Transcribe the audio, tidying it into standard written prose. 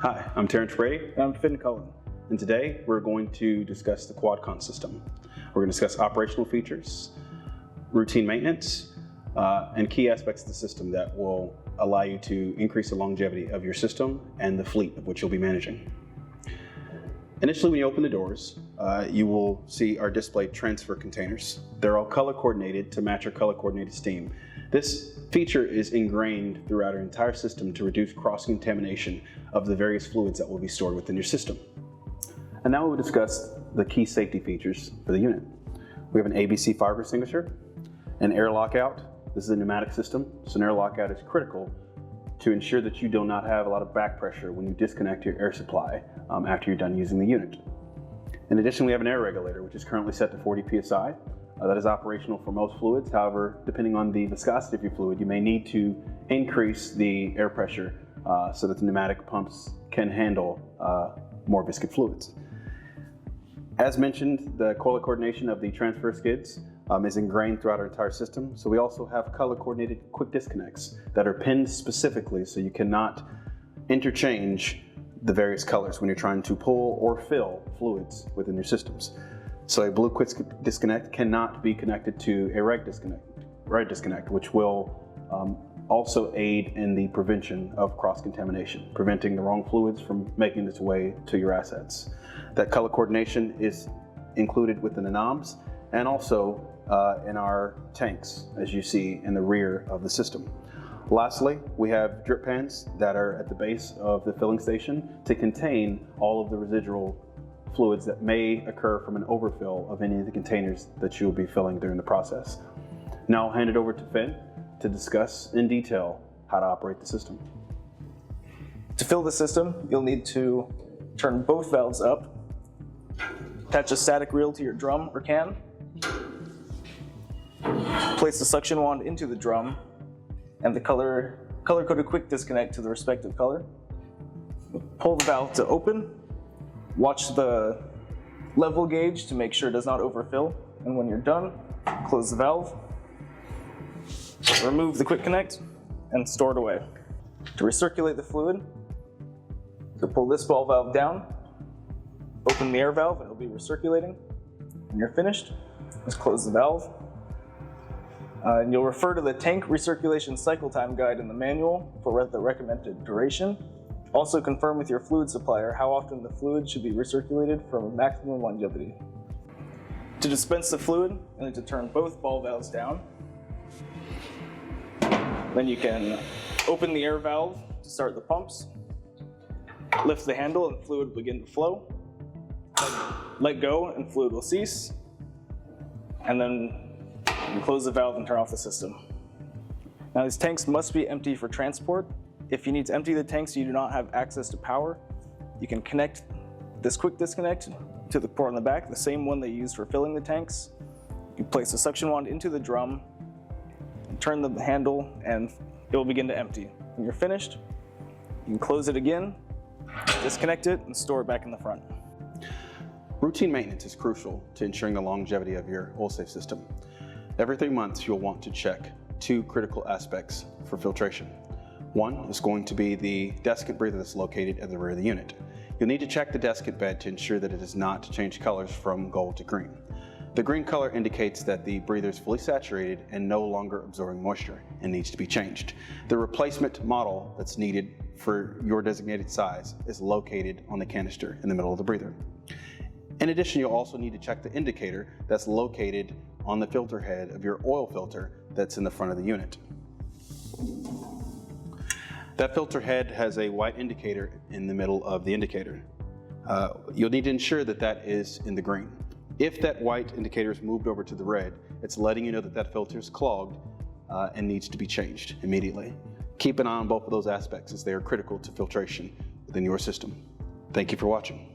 Hi, I'm Terrence Brady. And I'm Finn Cullen. And today we're going to discuss the QuadCon system. We're going to discuss operational features, routine maintenance, and key aspects of the system that will allow you to increase the longevity of your system and the fleet of which you'll be managing. Initially, when you open the doors, you will see our displayed transfer containers. They're all color coordinated to match our color coordinated steam. This feature is ingrained throughout our entire system to reduce cross-contamination of the various fluids that will be stored within your system. And now we will discuss the key safety features for the unit. We have an ABC fire extinguisher, an air lockout. This is a pneumatic system, so an air lockout is critical to ensure that you do not have a lot of back pressure when you disconnect your air supply after you're done using the unit. In addition, we have an air regulator, which is currently set to 40 psi. That is operational for most fluids. However, depending on the viscosity of your fluid, you may need to increase the air pressure so that the pneumatic pumps can handle more viscous fluids. As mentioned, the color coordination of the transfer skids is ingrained throughout our entire system. So we also have color coordinated quick disconnects that are pinned specifically so you cannot interchange the various colors when you're trying to pull or fill fluids within your systems. So a blue quick disconnect cannot be connected to a red disconnect, which will also aid in the prevention of cross-contamination, preventing the wrong fluids from making its way to your assets. That color coordination is included within the knobs and also in our tanks, as you see in the rear of the system. Lastly, we have drip pans that are at the base of the filling station to contain all of the residual fluids that may occur from an overfill of any of the containers that you'll be filling during the process. Now I'll hand it over to Finn to discuss in detail how to operate the system. To fill the system, you'll need to turn both valves up, attach a static reel to your drum or can, place the suction wand into the drum and the color-coded quick disconnect to the respective color. Pull the valve to open, watch the level gauge to make sure it does not overfill, and when you're done, close the valve, remove the quick connect, and store it away. To recirculate the fluid, so pull this ball valve down, open the air valve, and it'll be recirculating. When you're finished, just close the valve. And you'll refer to the tank recirculation cycle time guide in the manual for the recommended duration. Also confirm with your fluid supplier how often the fluid should be recirculated for maximum longevity. To dispense the fluid, you'll need to turn both ball valves down. Then you can open the air valve to start the pumps, lift the handle and fluid will begin to flow. Let go and fluid will cease. And then you close the valve and turn off the system. Now these tanks must be empty for transport. If you need to empty the tanks and you do not have access to power, you can connect this quick disconnect to the port on the back, the same one they used for filling the tanks. You place the suction wand into the drum, turn the handle, and it will begin to empty. When you're finished, you can close it again, disconnect it, and store it back in the front. Routine maintenance is crucial to ensuring the longevity of your OilSafe system. Every 3 months, you'll want to check 2 critical aspects for filtration. One is going to be the desiccant breather that's located at the rear of the unit. You'll need to check the desiccant bed to ensure that it has not changed colors from gold to green. The green color indicates that the breather is fully saturated and no longer absorbing moisture and needs to be changed. The replacement model that's needed for your designated size is located on the canister in the middle of the breather. In addition, you'll also need to check the indicator that's located on the filter head of your oil filter that's in the front of the unit. That filter head has a white indicator in the middle of the indicator. You'll need to ensure that that is in the green. If that white indicator is moved over to the red, it's letting you know that that filter is clogged and needs to be changed immediately. Keep an eye on both of those aspects as they are critical to filtration within your system. Thank you for watching.